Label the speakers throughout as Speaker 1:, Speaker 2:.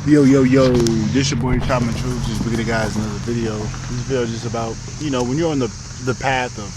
Speaker 1: Yo, yo, yo, this your boy Shaman Truth, just bringing you guys another video. This video is just about, when you're on the path of,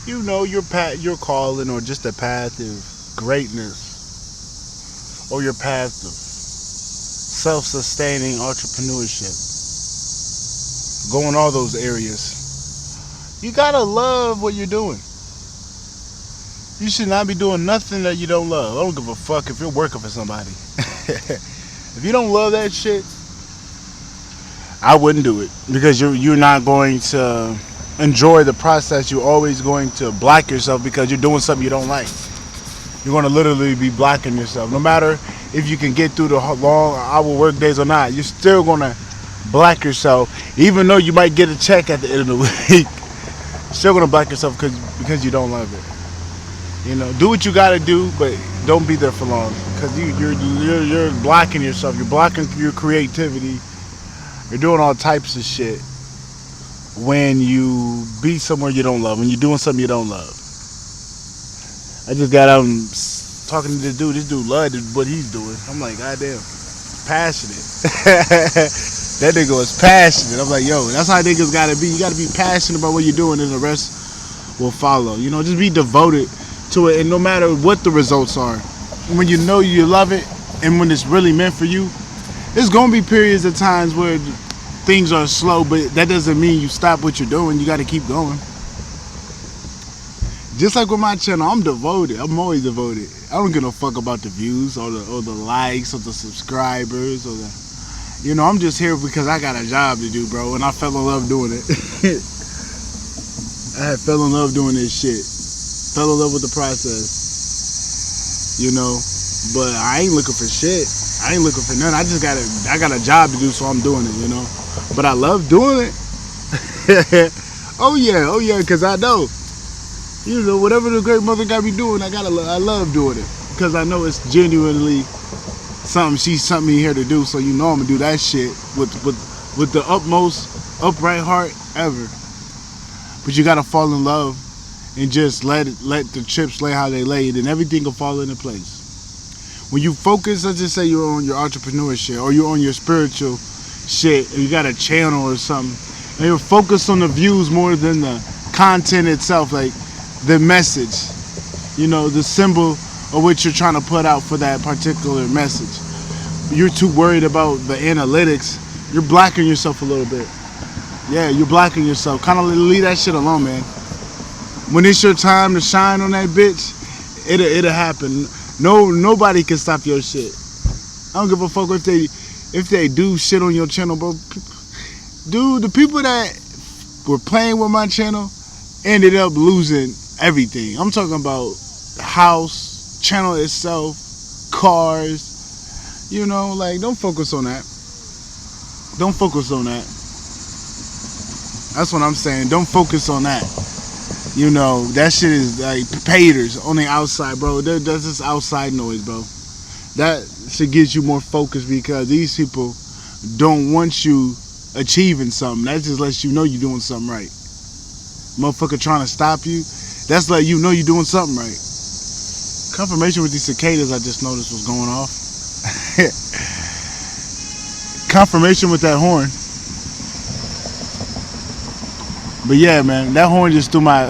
Speaker 1: your path, your calling, or just the path of greatness, or your path of self-sustaining entrepreneurship, going all those areas. You gotta love what you're doing. You should not be doing nothing that you don't love. I don't give a fuck if you're working for somebody. If you don't love that shit, I wouldn't do it, because you're not going to enjoy the process. You're always going to block yourself because you're doing something you don't like. You're going to literally be blocking yourself. No matter if you can get through the long hour work days or not, you're still going to block yourself, even though you might get a check at the end of the week. You're still going to block yourself because you don't love it. Do what you gotta do, but don't be there for long, because you're blocking yourself. You're blocking your creativity. You're doing all types of shit when you be somewhere you don't love, when you're doing something you don't love. I just got out talking to this dude. This dude loved what he's doing. I'm like, goddamn, passionate. That nigga was passionate. I'm like, yo, that's how niggas gotta be. You gotta be passionate about what you're doing, and the rest will follow. Just be devoted to it, and no matter what the results are, when you know you love it, and when it's really meant for you, there's gonna be periods of times where things are slow, but that doesn't mean you stop what you're doing. You got to keep going. Just like with my channel, I'm devoted. I'm always devoted. I don't give no fuck about the views or the likes or the subscribers or the, I'm just here because I got a job to do, bro, and I fell in love doing it. I fell in love doing this shit. Fell in love with the process, but I ain't looking for shit. I ain't looking for nothing. I got a job to do, so I'm doing it, but I love doing it. oh yeah, because I know, whatever the great mother got me doing, I love doing it, because I know it's genuinely something here to do. So I'm gonna do that shit with the utmost upright heart ever. But you gotta fall in love and just let the chips lay how they lay, and everything will fall into place. When you focus, let's just say you're on your entrepreneurship or you're on your spiritual shit, and you got a channel or something, and you're focused on the views more than the content itself, like the message, the symbol of what you're trying to put out for that particular message. You're too worried about the analytics. You're blocking yourself a little bit. Yeah, you're blocking yourself. Kind of leave that shit alone, man. When it's your time to shine on that bitch, it'll happen. Nobody can stop your shit. I don't give a fuck if they do shit on your channel, bro. Dude, the people that were playing with my channel ended up losing everything. I'm talking about house, channel itself, cars. Don't focus on that. Don't focus on that. That's what I'm saying. Don't focus on that. That shit is like haters on the outside, bro. That's just outside noise, bro. That should get you more focused, because these people don't want you achieving something. That just lets you know you're doing something right. Motherfucker trying to stop you, that's like you're doing something right. Confirmation with these cicadas I just noticed was going off. Confirmation with that horn. But yeah, man, that horn just threw my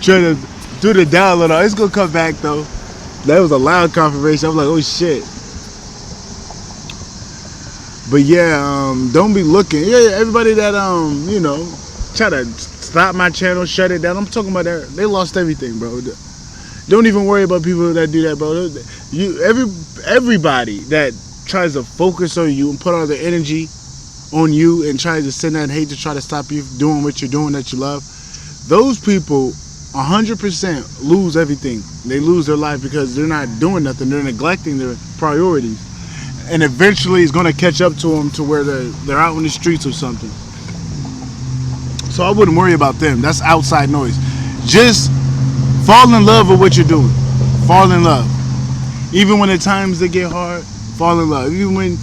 Speaker 1: trying to do the down a little. It's gonna come back though. That was a loud confirmation. I was like, oh shit. But yeah, don't be looking. Yeah, everybody that try to stop my channel, shut it down. I'm talking about that. They lost everything, bro. Don't even worry about people that do that, bro. Everybody that tries to focus on you and put all their energy on you and tries to send that hate to try to stop you doing what you're doing that you love, those people 100% lose everything. They lose their life because they're not doing nothing. They're neglecting their priorities, and eventually it's going to catch up to them to where they're out in the streets or something. So I wouldn't worry about them. That's outside noise. Just fall in love with what you're doing. Fall in love. Even when the times that get hard, fall in love. Even when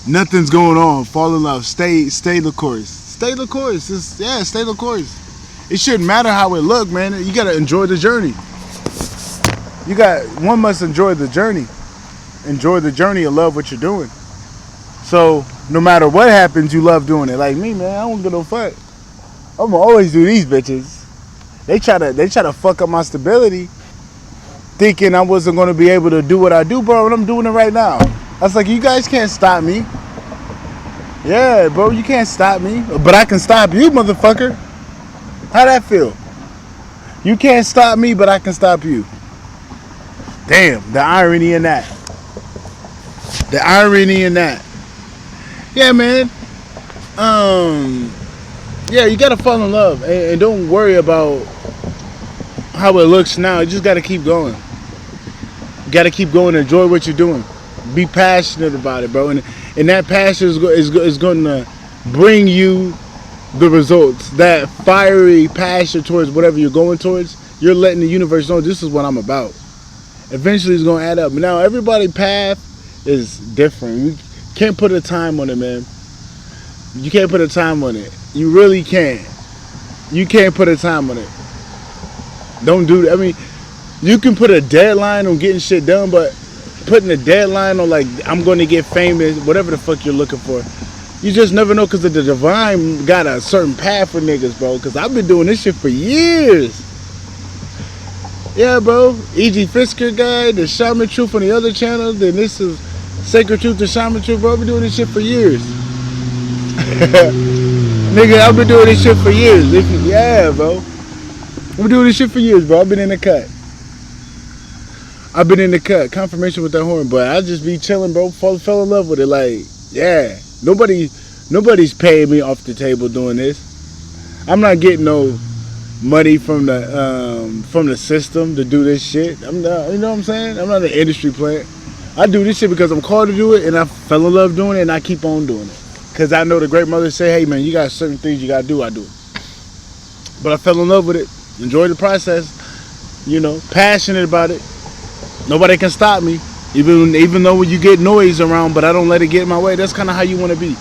Speaker 1: nothing's going on, fall in love. Stay the course. Stay the course. Stay the course. It shouldn't matter how it look, man. You gotta enjoy the journey. One must enjoy the journey. Enjoy the journey and love what you're doing. So no matter what happens, you love doing it. Like me, man, I don't give no fuck. I'm gonna always do these bitches. They try to fuck up my stability, thinking I wasn't gonna be able to do what I do, bro. And I'm doing it right now. I was like, you guys can't stop me. Yeah, bro, you can't stop me, but I can stop you, motherfucker. How that feel? You can't stop me, but I can stop you. Damn, the irony in that. The irony in that. Yeah, man. Yeah, you gotta fall in love and don't worry about how it looks now. You just gotta keep going. You gotta keep going. Enjoy what you're doing. Be passionate about it, bro. And that passion is going to bring you the results. That fiery passion towards whatever you're going towards. You're letting the universe know this is what I'm about. Eventually, it's going to add up. Now, everybody's path is different. You can't put a time on it, man. You can't put a time on it. You really can't. You can't put a time on it. Don't do that. I mean, you can put a deadline on getting shit done, but putting a deadline on like I'm going to get famous, whatever the fuck you're looking for, you just never know, because the divine got a certain path for niggas, bro. Because I've been doing this shit for years. Yeah, bro. E.G. Fisker guy, the Shaman Truth on the other channel, then this is Sacred Truth, the Shaman Truth, bro. I've been doing this shit for years. Nigga, I've been doing this shit for years. Yeah, bro. I've been doing this shit for years, bro. I've been in the cut. Confirmation with that horn, but I just be chilling, bro. Fell in love with it. Like, yeah. Nobody's paying me off the table doing this. I'm not getting no money from the system to do this shit. I'm not, you know what I'm saying? I'm not an industry plant. I do this shit because I'm called to do it, and I fell in love doing it, and I keep on doing it. Because I know the great mother say, hey, man, you got certain things you got to do. I do it. But I fell in love with it. Enjoy the process. You know, passionate about it. Nobody can stop me. Even though you get noise around, but I don't let it get in my way. That's kind of how you want to be.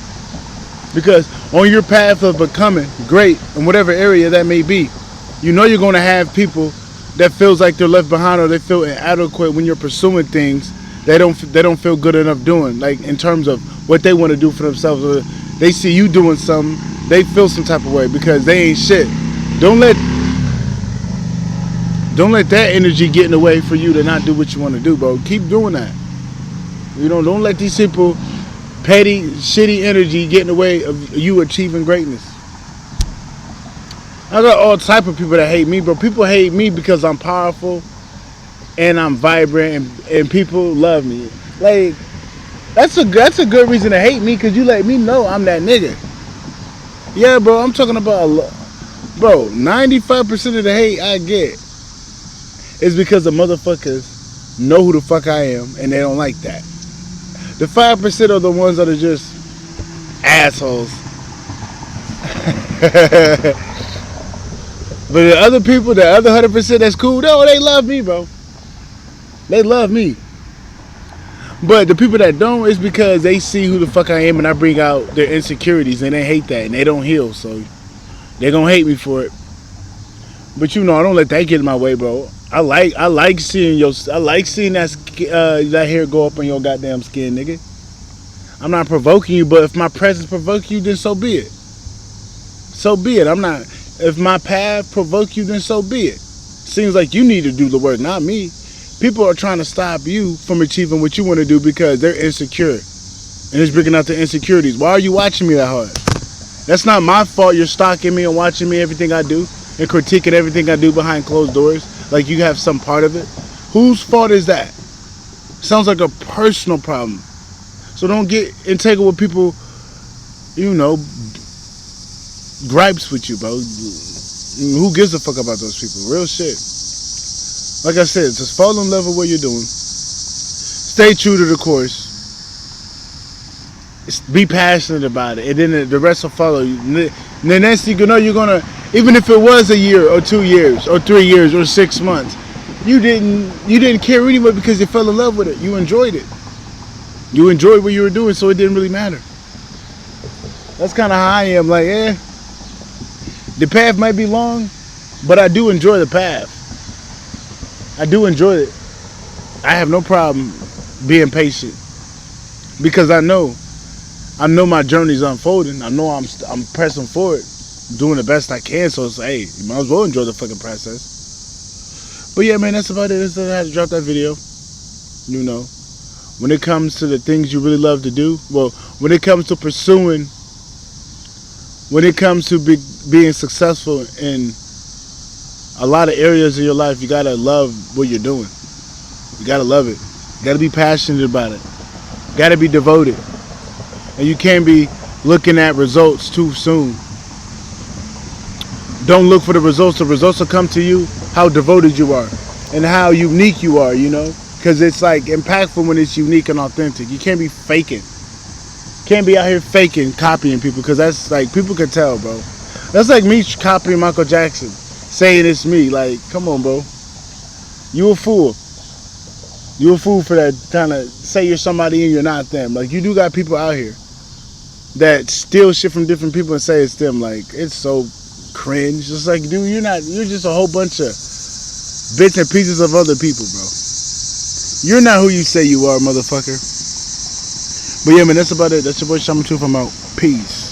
Speaker 1: Because on your path of becoming great in whatever area that may be, you know you're going to have people that feels like they're left behind, or they feel inadequate when you're pursuing things they don't feel good enough doing, like in terms of what they want to do for themselves, or they see you doing something, they feel some type of way because they ain't shit. Don't let that energy get in the way for you to not do what you want to do, bro. Keep doing that. You know, don't let these people petty, shitty energy get in the way of you achieving greatness. I got all type of people that hate me, bro. People hate me because I'm powerful and I'm vibrant, and people love me. Like, that's a good reason to hate me, because you let me know I'm that nigga. Yeah, bro, I'm talking about, bro, 95% of the hate I get is because the motherfuckers know who the fuck I am, and they don't like that. The 5% are the ones that are just assholes. But the other people, the other 100% that's cool, no, they love me, bro. They love me. But the people that don't, is because they see who the fuck I am, and I bring out their insecurities, and they hate that, and they don't heal, so they're gonna hate me for it. But you know, I don't let that get in my way, bro. I like seeing that hair go up on your goddamn skin, nigga. I'm not provoking you, but if my presence provoke you, then so be it. So be it. If my path provoke you, then so be it. Seems like you need to do the work, not me. People are trying to stop you from achieving what you want to do because they're insecure. And it's bringing out the insecurities. Why are you watching me that hard? That's not my fault you're stalking me and watching me everything I do and critiquing everything I do behind closed doors like you have some part of it. Whose fault is that? Sounds like a personal problem. So don't get entangled with people, you know, gripes with you, bro. Who gives a fuck about those people? Real shit. Like I said, just fall in love with what you're doing. Stay true to the course. Be passionate about it, and then the rest will follow you. And then next thing you know, you're gonna, even if it was a year or 2 years or 3 years or 6 months, you didn't care anyway because you fell in love with it. You enjoyed it. You enjoyed what you were doing, so it didn't really matter. That's kind of how I am. Like, the path might be long, but I do enjoy the path. I do enjoy it. I have no problem being patient because I know I know my journey's unfolding. I know I'm pressing forward, doing the best I can. So it's like, hey, you might as well enjoy the fucking process. But yeah, man, that's about it. That's I had to drop that video. You know, when it comes to the things you really love to do, well, when it comes to pursuing, when it comes to being successful in a lot of areas of your life, you gotta love what you're doing. You gotta love it. You gotta be passionate about it. You gotta be devoted. And you can't be looking at results too soon. Don't look for the results. The results will come to you how devoted you are and how unique you are, you know? Because it's like impactful when it's unique and authentic. You can't be faking. Can't be out here faking, copying people, because that's like, people can tell, bro. That's like me copying Michael Jackson, saying it's me. Like, come on, bro. You a fool. You a fool for that, kind of say you're somebody and you're not them. Like, you do got people out here that steal shit from different people and say it's them. Like, it's so cringe. Just like, dude, you're just a whole bunch of bits and pieces of other people, bro. You're not who you say you are, motherfucker. But yeah, man, that's about it. That's your boy Shaman Truth. I'm out. Peace.